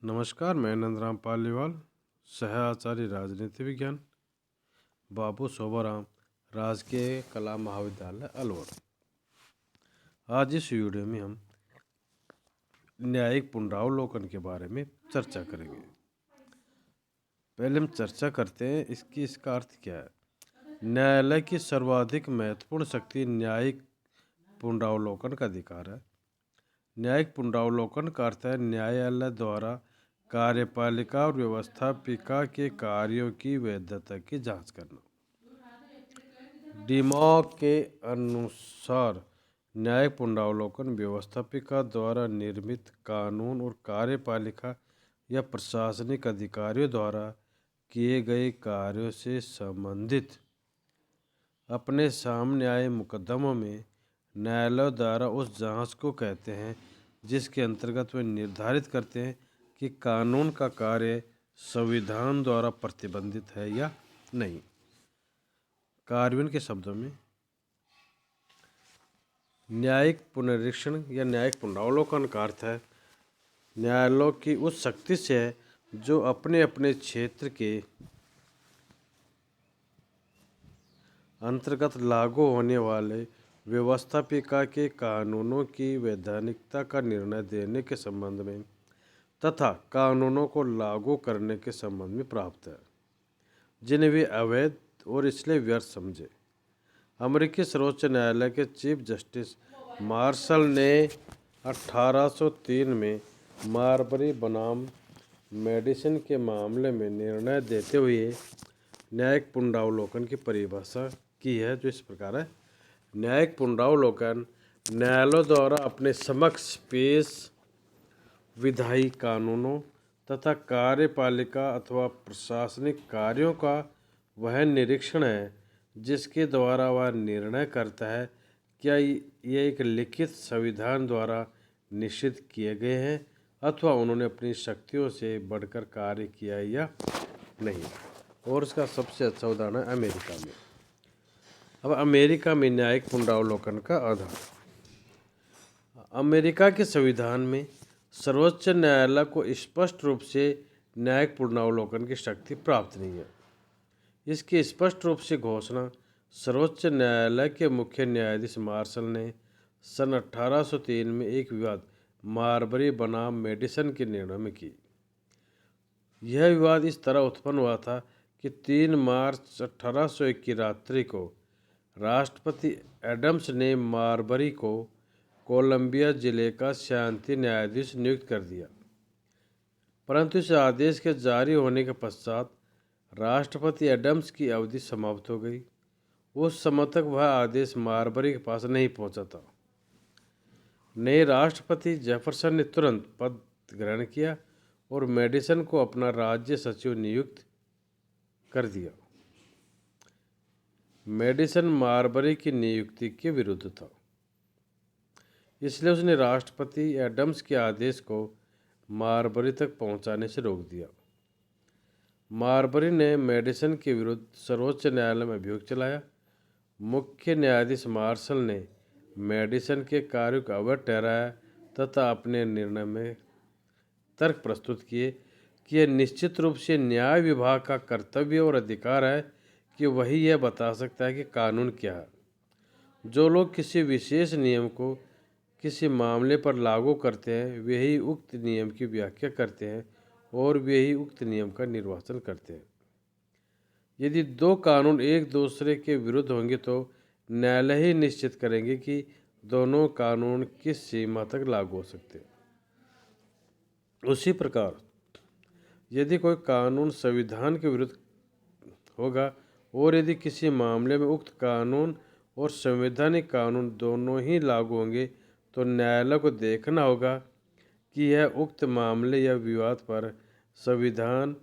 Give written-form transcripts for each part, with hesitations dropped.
नमस्कार, मैं नंदराम पालीवाल, सह आचार्य राजनीति विज्ञान, बाबू शोभाराम, राजकीय कला महाविद्यालय अलवर। आज इस वीडियो में हम न्यायिक पुनरावलोकन के बारे में चर्चा करेंगे। पहले हम चर्चा करते हैं इसका अर्थ क्या है। न्यायालय की सर्वाधिक महत्वपूर्ण शक्ति न्यायिक पुनरावलोकन का अधिकार है। न्यायिक पुनरावलोकन का अर्थ है न्यायालय द्वारा कार्यपालिका और व्यवस्थापिका के कार्यों की वैधता की जांच करना। डिमॉक के अनुसार न्यायिक पुनरावलोकन व्यवस्थापिका द्वारा निर्मित कानून और कार्यपालिका या प्रशासनिक अधिकारियों द्वारा किए गए कार्यों से संबंधित अपने सामने आए मुकदमों में न्यायालय द्वारा उस जांच को कहते हैं जिसके अंतर्गत वे निर्धारित करते हैं कि कानून का कार्य संविधान द्वारा प्रतिबंधित है या नहीं। कार्यान्वयन के शब्दों में न्यायिक पुनरीक्षण या न्यायिक पुनरावलोकन का अर्थ है न्यायालयों की उस शक्ति से है जो अपने अपने क्षेत्र के अंतर्गत लागू होने वाले व्यवस्थापिका के कानूनों की वैधानिकता का निर्णय देने के संबंध में तथा कानूनों को लागू करने के संबंध में प्राप्त है जिन्हें वे अवैध और इसलिए व्यर्थ समझे। अमेरिकी सर्वोच्च न्यायालय के चीफ जस्टिस मार्शल ने 1803 में मार्बरी बनाम मेडिसन के मामले में निर्णय देते हुए न्यायिक पुनरावलोकन की परिभाषा की है, जो इस प्रकार है। न्यायिक पुनरावलोकन न्यायालयों द्वारा अपने समक्ष पेश विधायी कानूनों तथा कार्यपालिका अथवा प्रशासनिक कार्यों का वह निरीक्षण है जिसके द्वारा वह निर्णय करता है क्या ये एक लिखित संविधान द्वारा निश्चित किए गए हैं अथवा उन्होंने अपनी शक्तियों से बढ़कर कार्य किया है या नहीं। और इसका सबसे अच्छा उदाहरण है अमेरिका में। अब अमेरिका में न्यायिक पुनरावलोकन का आधार। अमेरिका के संविधान में सर्वोच्च न्यायालय को स्पष्ट रूप से न्यायिक पुनरावलोकन की शक्ति प्राप्त नहीं है। इसकी स्पष्ट रूप से घोषणा सर्वोच्च न्यायालय के मुख्य न्यायाधीश मार्शल ने सन 1803 में एक विवाद मार्बरी बनाम मेडिसन के निर्णय में की। यह विवाद इस तरह उत्पन्न हुआ था कि 3 मार्च 1801 की रात्रि को राष्ट्रपति एडम्स ने मार्बरी को कोलंबिया जिले का शांति न्यायाधीश नियुक्त कर दिया, परंतु इस आदेश के जारी होने के पश्चात राष्ट्रपति एडम्स की अवधि समाप्त हो गई। उस समय तक वह आदेश मार्बरी के पास नहीं पहुंचा था। नए राष्ट्रपति जेफरसन ने तुरंत पद ग्रहण किया और मेडिसन को अपना राज्य सचिव नियुक्त कर दिया। मेडिसन मार्बरी की नियुक्ति के विरुद्ध था, इसलिए उसने राष्ट्रपति एडम्स के आदेश को मार्बरी तक पहुंचाने से रोक दिया। मार्बरी ने मेडिसन के विरुद्ध सर्वोच्च न्यायालय में अभियोग चलाया। मुख्य न्यायाधीश मार्शल ने मेडिसन के कार्यों को अवैध ठहराया तथा अपने निर्णय में तर्क प्रस्तुत किए कि यह निश्चित रूप से न्याय विभाग का कर्तव्य और अधिकार है कि वही यह बता सकता है कि कानून क्या है। जो लोग किसी विशेष नियम को किसी मामले पर लागू करते हैं वे ही उक्त नियम की व्याख्या करते हैं और वे ही उक्त नियम का निर्वाचन करते हैं। यदि दो कानून एक दूसरे के विरुद्ध होंगे तो न्यायालय ही निश्चित करेंगे कि दोनों कानून किस सीमा तक लागू हो सकते हैं। उसी प्रकार यदि कोई कानून संविधान के विरुद्ध होगा और यदि किसी मामले में उक्त कानून और संवैधानिक कानून दोनों ही लागू होंगे तो न्यायालय को देखना होगा कि यह उक्त मामले या विवाद पर संविधान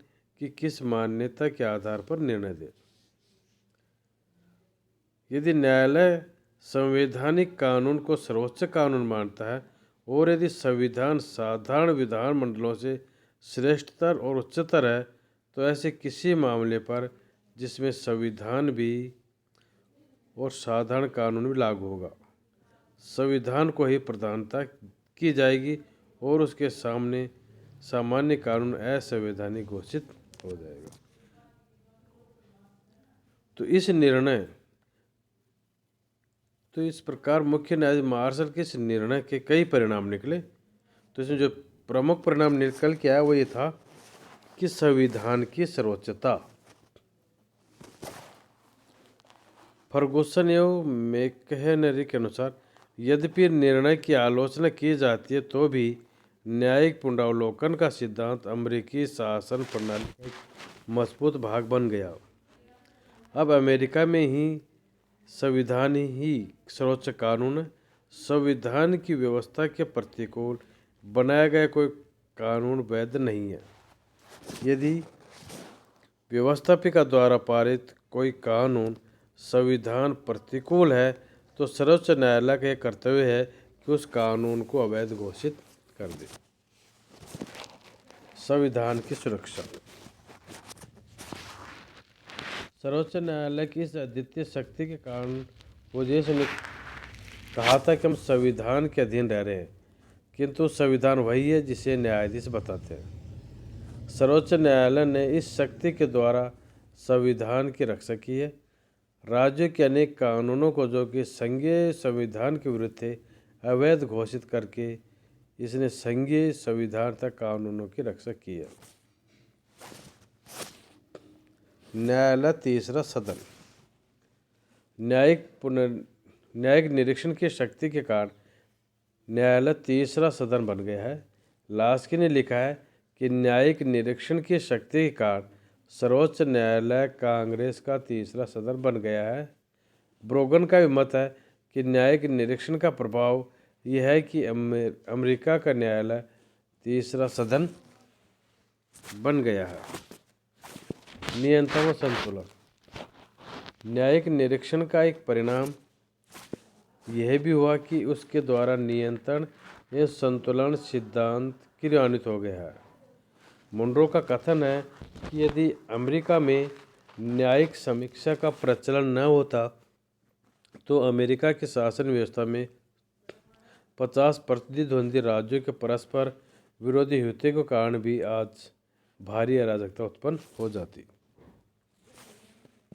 की किस मान्यता के आधार पर निर्णय दे। यदि न्यायालय संवैधानिक कानून को सर्वोच्च कानून मानता है और यदि संविधान साधारण विधानमंडलों से श्रेष्ठतर और उच्चतर है तो ऐसे किसी मामले पर जिसमें संविधान भी और साधारण कानून भी लागू होगा संविधान को ही प्रधानता की जाएगी और उसके सामने सामान्य कानून असंवैधानिक घोषित हो जाएगा। तो इस प्रकार मुख्य न्यायाधीश मार्शल के इस निर्णय के कई परिणाम निकले। तो इसमें जो प्रमुख परिणाम निकल के आया वो ये था कि संविधान की सर्वोच्चता। फर्गुसन एवं मैकहेनरी के अनुसार यद्यपि निर्णय की आलोचना की जाती है तो भी न्यायिक पुनरावलोकन का सिद्धांत अमेरिकी शासन प्रणाली का एक मजबूत भाग बन गया। अब अमेरिका में ही संविधान ही सर्वोच्च कानून है। संविधान की व्यवस्था के प्रतिकूल बनाया गया कोई कानून वैध नहीं है। यदि व्यवस्थापिका द्वारा पारित कोई कानून संविधान प्रतिकूल है तो सर्वोच्च न्यायालय का यह कर्तव्य है कि उस कानून को अवैध घोषित कर दे। संविधान की सुरक्षा। सर्वोच्च न्यायालय की इस अद्वितीय शक्ति के कारण ओजेस ने कहा था कि हम संविधान के अधीन रह रहे हैं, किंतु संविधान वही है जिसे न्यायाधीश बताते हैं। सर्वोच्च न्यायालय ने इस शक्ति के द्वारा संविधान की रक्षा की है। राज्यों के अनेक कानूनों को जो कि संघीय संविधान के विरुद्ध थे अवैध घोषित करके इसने संघीय संविधान तक कानूनों की रक्षा की है। न्यायालय तीसरा सदन। न्यायिक निरीक्षण की शक्ति के कारण न्यायालय तीसरा सदन बन गया है। लास्की ने लिखा है कि न्यायिक निरीक्षण की शक्ति के कारण सर्वोच्च न्यायालय कांग्रेस का तीसरा सदन बन गया है। ब्रोगन का भी मत है कि न्यायिक निरीक्षण का प्रभाव यह है कि अमेरिका का न्यायालय तीसरा सदन बन गया है। नियंत्रण और संतुलन। न्यायिक निरीक्षण का एक परिणाम यह भी हुआ कि उसके द्वारा नियंत्रण या संतुलन सिद्धांत क्रियान्वित हो गया है। मुनरो का कथन है कि यदि अमेरिका में न्यायिक समीक्षा का प्रचलन न होता तो अमेरिका की शासन व्यवस्था में 50 प्रतिद्वंदी राज्यों के परस्पर विरोधी युति के कारण भी आज भारी अराजकता उत्पन्न हो जाती।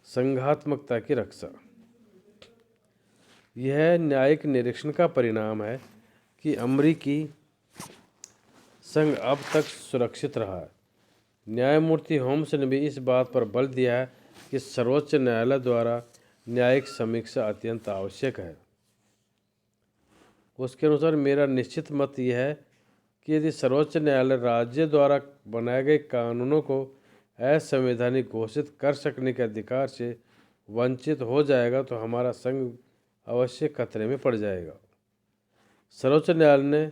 संघात्मकता की रक्षा। यह न्यायिक निरीक्षण का परिणाम है कि अमेरिकी संघ अब तक सुरक्षित रहा है। न्यायमूर्ति होम्स ने भी इस बात पर बल दिया है कि सर्वोच्च न्यायालय द्वारा न्यायिक समीक्षा अत्यंत आवश्यक है। उसके अनुसार मेरा निश्चित मत यह है कि यदि सर्वोच्च न्यायालय राज्य द्वारा बनाए गए कानूनों को असंवैधानिक घोषित कर सकने के अधिकार से वंचित हो जाएगा तो हमारा संघ अवश्य खतरे में पड़ जाएगा। सर्वोच्च न्यायालय ने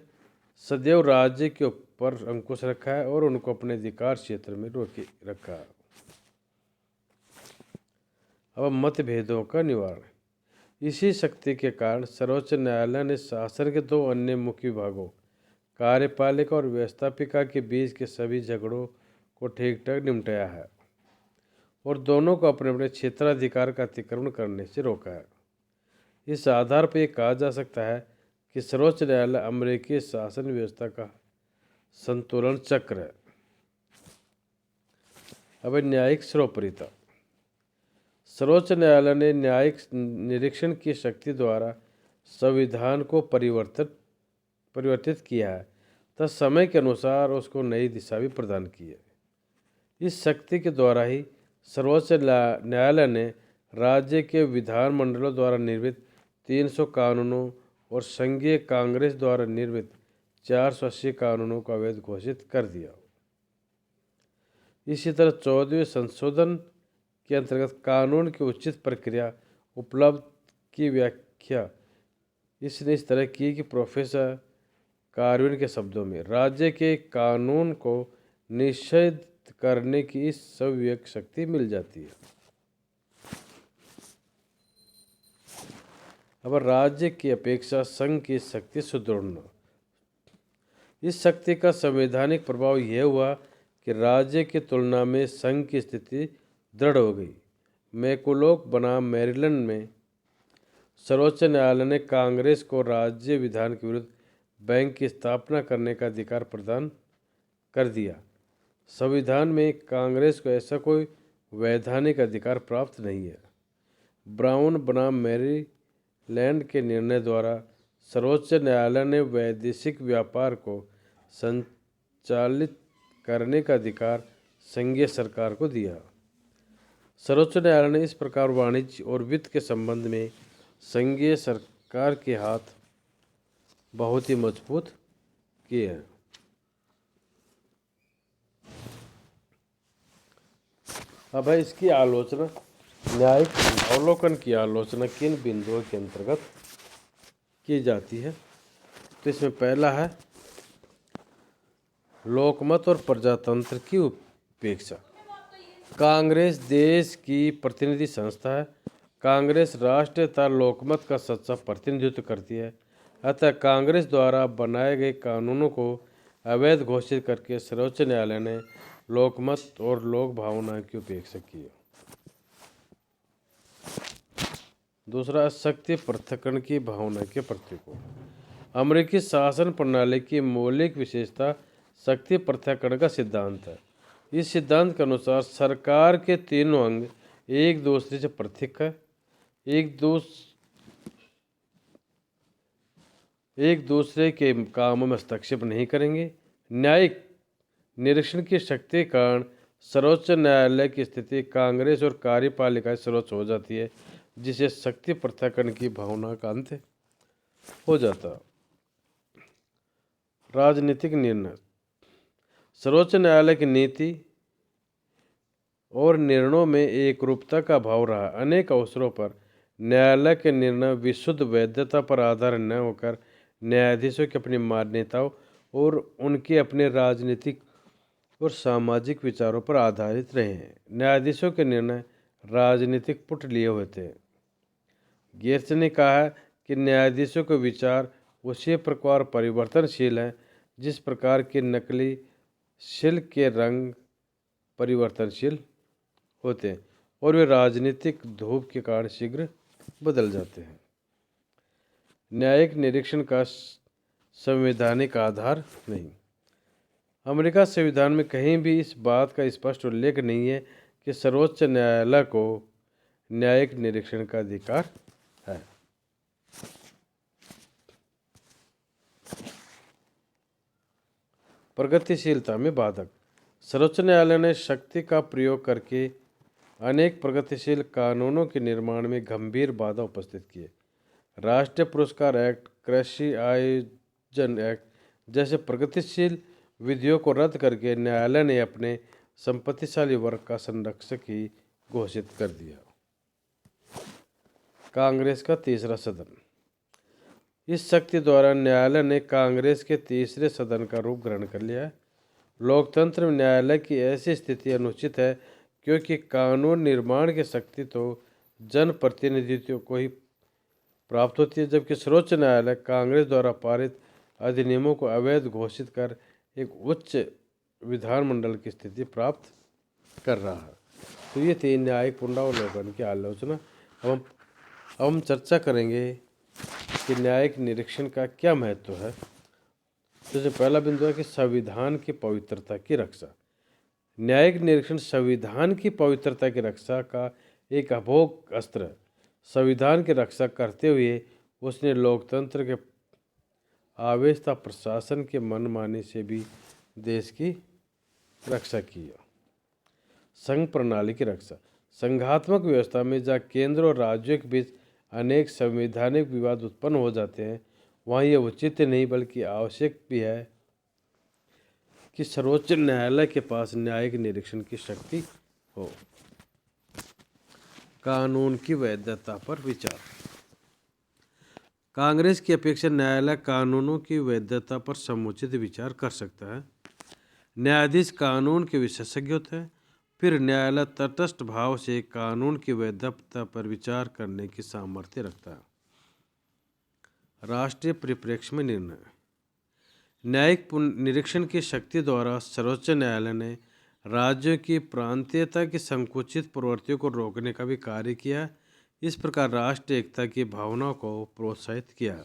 सदैव राज्य के ऊपर अंकुश रखा है और उनको अपने अधिकार क्षेत्र में रोके रखा है। अब मतभेदों का निवारण। इसी शक्ति के कारण सर्वोच्च न्यायालय ने शासन के दो अन्य मुख्य विभागों कार्यपालिका और व्यवस्थापिका के बीच के सभी झगड़ों को ठीक ठाक निपटाया है और दोनों को अपने अपने क्षेत्राधिकार का अतिक्रमण करने से रोका है। इस आधार पर यह कहा जा सकता है कि सर्वोच्च न्यायालय अमेरिकी शासन व्यवस्था का संतुलन चक्र है। अब न्यायिक सर्वोपरिता। सर्वोच्च न्यायालय ने न्यायिक निरीक्षण की शक्ति द्वारा संविधान को परिवर्तित किया है तथा समय के अनुसार उसको नई दिशा भी प्रदान की है। इस शक्ति के द्वारा ही सर्वोच्च न्यायालय ने राज्य के विधानमंडलों द्वारा निर्मित 300 कानूनों और संघीय कांग्रेस द्वारा निर्मित 480 कानूनों को अवैध घोषित कर दिया। इसी तरह 14वें संशोधन के अंतर्गत कानून की उचित प्रक्रिया उपलब्ध की व्याख्या इसने इस तरह की कि प्रोफेसर कार्विन के शब्दों में राज्य के कानून को निषेध करने की इस सविवेक शक्ति मिल जाती है। अब राज्य की अपेक्षा संघ की शक्ति सुदृढ़। इस शक्ति का संवैधानिक प्रभाव यह हुआ कि राज्य की तुलना में संघ की स्थिति दृढ़ हो गई। मैकुलोक बनाम मैरीलैंड में सर्वोच्च न्यायालय ने कांग्रेस को राज्य विधान के विरुद्ध बैंक की स्थापना करने का अधिकार प्रदान कर दिया। संविधान में कांग्रेस को ऐसा कोई वैधानिक अधिकार प्राप्त नहीं है। ब्राउन बनाम मैरीलैंड के निर्णय द्वारा सर्वोच्च न्यायालय ने वैदेशिक व्यापार को संचालित करने का अधिकार संघीय सरकार को दिया। सर्वोच्च न्यायालय ने इस प्रकार वाणिज्य और वित्त के संबंध में संघीय सरकार के हाथ बहुत ही मजबूत किए हैं। अब है इसकी आलोचना, न्यायिक अवलोकन की आलोचना किन बिंदुओं के अंतर्गत की जाती है। तो इसमें पहला है लोकमत और प्रजातंत्र की उपेक्षा। कांग्रेस देश की प्रतिनिधि संस्था है। कांग्रेस राष्ट्र तथा लोकमत का सच्चा प्रतिनिधित्व करती है। अतः कांग्रेस द्वारा बनाए गए कानूनों को अवैध घोषित करके सर्वोच्च न्यायालय ने लोकमत और लोक भावना की उपेक्षा की। दूसरा, शक्ति पृथक्करण की भावना के प्रतीकों। अमेरिकी शासन प्रणाली की मौलिक विशेषता शक्ति पृथक्करण का सिद्धांत है। इस सिद्धांत के अनुसार सरकार के तीनों अंग एक दूसरे से पृथक है, एक दूसरे के कामों में हस्तक्षेप नहीं करेंगे। न्यायिक निरीक्षण की शक्ति के कारण सर्वोच्च न्यायालय की स्थिति कांग्रेस और कार्यपालिका सर्वोच्च हो जाती है, जिसे शक्ति पृथक्करण की भावना का अंत हो जाता। राजनीतिक निर्णय। सर्वोच्च न्यायालय की नीति और निर्णयों में एकरूपता का भाव रहा। अनेक अवसरों पर न्यायालय के निर्णय विशुद्ध वैधता पर आधारित न होकर न्यायाधीशों की अपनी मान्यताओं और उनके अपने राजनीतिक और सामाजिक विचारों पर आधारित रहे हैं। न्यायाधीशों के निर्णय राजनीतिक पुट लिए हुए थे। गेर्स ने कहा है कि न्यायाधीशों के विचार उसी प्रकार परिवर्तनशील हैं जिस प्रकार के नकली सिल्क के रंग परिवर्तनशील होते हैं और वे राजनीतिक धूप के कारण शीघ्र बदल जाते हैं। न्यायिक निरीक्षण का संवैधानिक आधार नहीं। अमेरिका संविधान में कहीं भी इस बात का स्पष्ट उल्लेख नहीं है कि सर्वोच्च न्यायालय को न्यायिक निरीक्षण का अधिकार है। प्रगतिशीलता में बाधक। सर्वोच्च न्यायालय ने शक्ति का प्रयोग करके अनेक प्रगतिशील कानूनों के निर्माण में गंभीर बाधा उपस्थित किए। राष्ट्रीय पुरस्कार एक्ट, कृषि आयोजन एक्ट जैसे प्रगतिशील विधियों को रद्द करके न्यायालय ने अपने संपत्तिशाली वर्ग का संरक्षक ही घोषित कर दिया। कांग्रेस का तीसरा सदन। इस शक्ति द्वारा न्यायालय ने कांग्रेस के तीसरे सदन का रूप ग्रहण कर लिया है। लोकतंत्र में न्यायालय की ऐसी स्थिति अनुचित है क्योंकि कानून निर्माण की शक्ति तो जनप्रतिनिधित्व को ही प्राप्त होती है, जबकि सर्वोच्च न्यायालय कांग्रेस द्वारा पारित अधिनियमों को अवैध घोषित कर एक उच्च विधानमंडल की स्थिति प्राप्त कर रहा है। तो ये थी न्यायिक पुनरावलोकन की आलोचना। अब हम चर्चा करेंगे कि न्यायिक निरीक्षण का क्या महत्व है। जैसे पहला बिंदु है कि संविधान की पवित्रता की रक्षा। न्यायिक निरीक्षण संविधान की पवित्रता की रक्षा का एक अभोग अस्त्र है। संविधान की रक्षा करते हुए उसने लोकतंत्र के आवेश तथा प्रशासन के मनमानी से भी देश की रक्षा की। संघ प्रणाली की रक्षा। संघात्मक व्यवस्था में जहाँ केंद्र और राज्यों के बीच अनेक संवैधानिक विवाद उत्पन्न हो जाते हैं, वहाँ यह उचित नहीं बल्कि आवश्यक भी है कि सर्वोच्च न्यायालय के पास न्यायिक निरीक्षण की शक्ति हो। कानून की वैधता पर विचार। कांग्रेस की अपेक्षा न्यायालय कानूनों की वैधता पर समुचित विचार कर सकता है। न्यायाधीश कानून के विशेषज्ञ होते हैं, फिर न्यायालय तटस्थ भाव से कानून की वैधता पर विचार करने की सामर्थ्य रखता है। राष्ट्रीय परिप्रेक्ष्य में निर्णय। न्यायिक निरीक्षण की शक्ति द्वारा सर्वोच्च न्यायालय ने राज्यों की प्रांतीयता की संकुचित प्रवृत्तियों को रोकने का भी कार्य किया। इस प्रकार राष्ट्रीय एकता की भावना को प्रोत्साहित किया।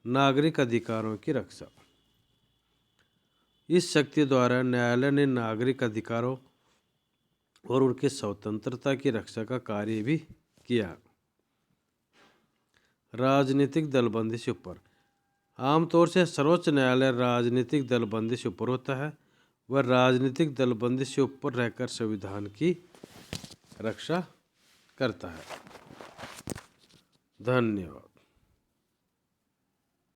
नागरिक अधिकारों की रक्षा। इस शक्ति द्वारा न्यायालय ने नागरिक अधिकारों और उनकी स्वतंत्रता की रक्षा का कार्य भी किया। राजनीतिक दलबंदी से ऊपर। आमतौर से सर्वोच्च न्यायालय राजनीतिक दलबंदी से ऊपर होता है। वह राजनीतिक दलबंदी से ऊपर रहकर संविधान की रक्षा करता है। धन्यवाद।